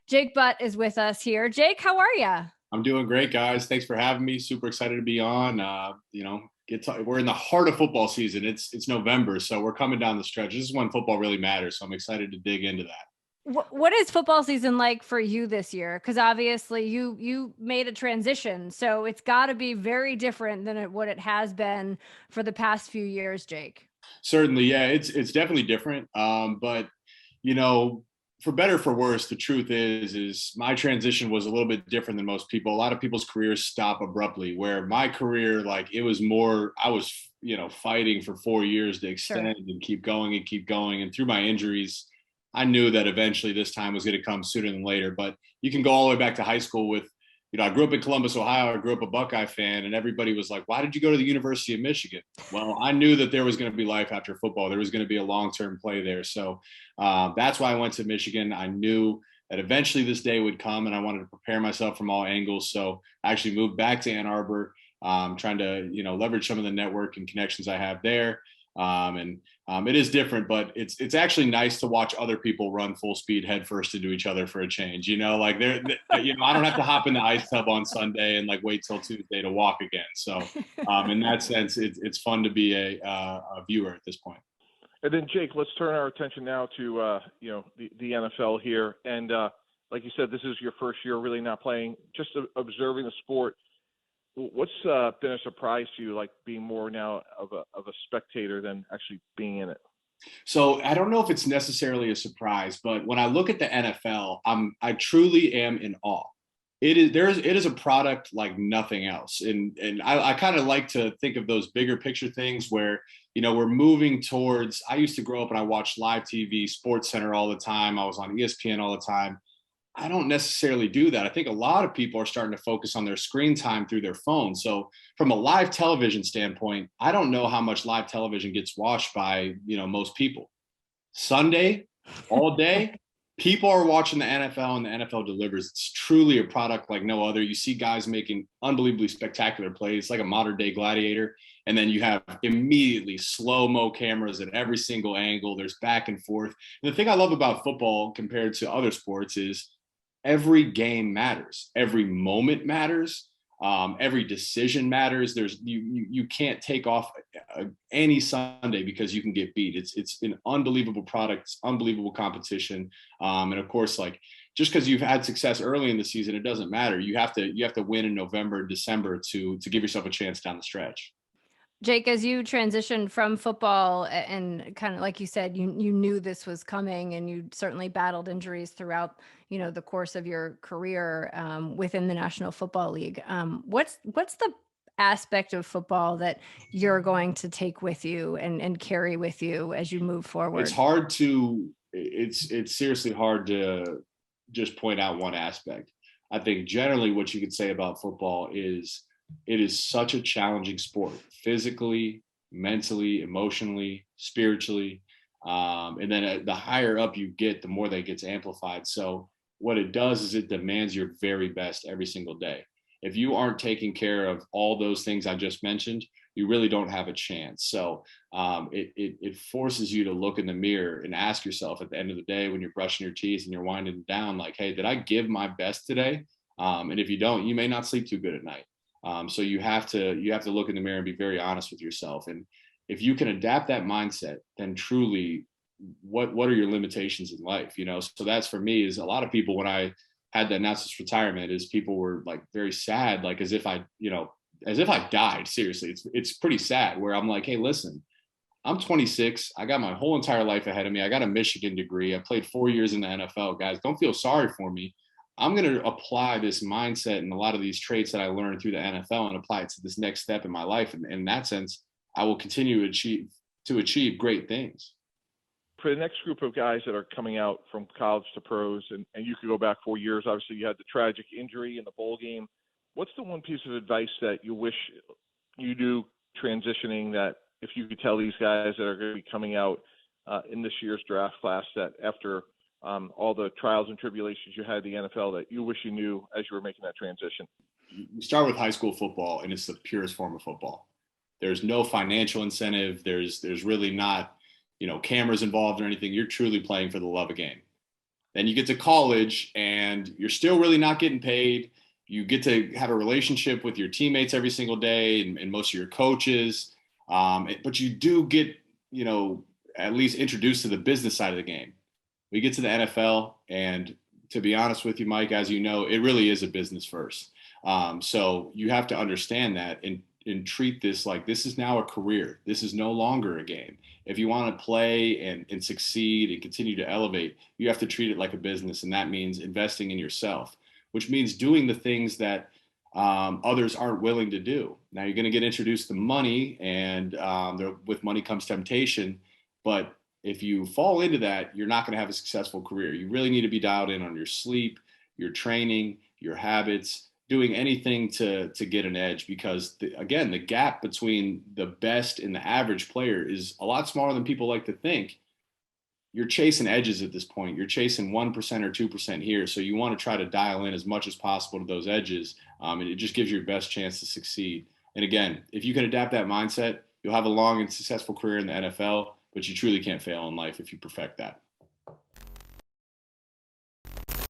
Jake Butt is with us here. Jake, how are you? I'm doing great, guys. Thanks for having me. Super excited to be on. We're in the heart of football season. It's November, so we're coming down the stretch. This is when football really matters. So I'm excited to dig into that. What is football season like for you this year? Because obviously you made a transition, so it's got to be very different than what it has been for the past few years, Jake. Certainly, yeah, it's definitely different. But you know, for better or for worse, the truth is my transition was a little bit different than most people. A lot of people's careers stop abruptly, where my career, like it was more, I was, fighting for 4 years to extend Sure. and keep going and keep going. And through my injuries, I knew that eventually this time was going to come sooner than later. But you can go all the way back to high school with, I grew up in Columbus, Ohio. I grew up a Buckeye fan, and everybody was like, "Why did you go to the University of Michigan?" Well, I knew that there was going to be life after football. There was going to be a long-term play there. So that's why I went to Michigan. I knew that eventually this day would come, and I wanted to prepare myself from all angles. So I actually moved back to Ann Arbor, trying to leverage some of the network and connections I have there. And it is different, but it's actually nice to watch other people run full speed headfirst into each other for a change. Like I don't have to hop in the ice tub on Sunday and like wait till Tuesday to walk again. So in that sense, it's fun to be a viewer at this point. And then, Jake, let's turn our attention now to the NFL here. And like you said, this is your first year really not playing, just observing the sport. What's been a surprise to you, like being more now of a spectator than actually being in it? So I don't know if it's necessarily a surprise, but when I look at the NFL, I truly am in awe. It is a product like nothing else, and I kind of like to think of those bigger picture things where we're moving towards. I used to grow up and I watched live TV, Sports Center all the time. I was on ESPN all the time. I don't necessarily do that. I think a lot of people are starting to focus on their screen time through their phone. So from a live television standpoint, I don't know how much live television gets watched by, most people. Sunday, all day, people are watching the NFL and the NFL delivers. It's truly a product like no other. You see guys making unbelievably spectacular plays, like a modern day gladiator. And then you have immediately slow-mo cameras at every single angle. There's back and forth. And the thing I love about football compared to other sports is every game matters. Every moment matters. Every decision matters. You can't take off any Sunday because you can get beat. It's an unbelievable product. It's unbelievable competition. And of course, like just because you've had success early in the season, it doesn't matter. You have to win in November, December to give yourself a chance down the stretch. Jake, as you transitioned from football and kind of like you said, you knew this was coming, and you certainly battled injuries throughout, the course of your career within the National Football League. What's the aspect of football that you're going to take with you and carry with you as you move It's forward? hard to. It's seriously hard to just point out one aspect. I think generally what you could say about football is it is such a challenging sport, physically, mentally, emotionally, spiritually. And then the higher up you get, the more that gets amplified. So what it does is it demands your very best every single day. If you aren't taking care of all those things I just mentioned, you really don't have a chance. So it forces you to look in the mirror and ask yourself at the end of the day when you're brushing your teeth and you're winding down, like, hey, did I give my best today? And if you don't, you may not sleep too good at night. So you have to look in the mirror and be very honest with yourself. And if you can adapt that mindset, then truly, what are your limitations in life? So that's for me is a lot of people when I had to announce this retirement is people were like very sad, like as if I died. Seriously, it's pretty sad. Where I'm like, hey, listen, I'm 26. I got my whole entire life ahead of me. I got a Michigan degree. I played 4 years in the NFL. Guys, don't feel sorry for me. I'm going to apply this mindset and a lot of these traits that I learned through the NFL and apply it to this next step in my life. And in that sense, I will continue to achieve great things. For the next group of guys that are coming out from college to pros, and you could go back 4 years, obviously you had the tragic injury in the bowl game. What's the one piece of advice that you wish you knew transitioning, that if you could tell these guys that are going to be coming out in this year's draft class, that after all the trials and tribulations you had in the NFL, that you wish you knew as you were making that transition? You start with high school football, and it's the purest form of football. There's no financial incentive. There's really not, cameras involved or anything. You're truly playing for the love of game. Then you get to college and you're still really not getting paid. You get to have a relationship with your teammates every single day and most of your coaches. But you do get, at least introduced to the business side of the game. We get to the NFL, and to be honest with you, Mike, as you know, it really is a business first. So you have to understand that and treat this like this is now a career. This is no longer a game. If you want to play and succeed and continue to elevate, you have to treat it like a business. And that means investing in yourself, which means doing the things that others aren't willing to do. Now you're going to get introduced to money, and with money comes temptation. But if you fall into that, you're not going to have a successful career. You really need to be dialed in on your sleep, your training, your habits, doing anything to get an edge, because again, the gap between the best and the average player is a lot smaller than people like to think. You're chasing edges at this point. You're chasing 1% or 2% here. So you want to try to dial in as much as possible to those edges. And it just gives you your best chance to succeed. And again, if you can adapt that mindset, you'll have a long and successful career in the NFL, but you truly can't fail in life if you perfect that.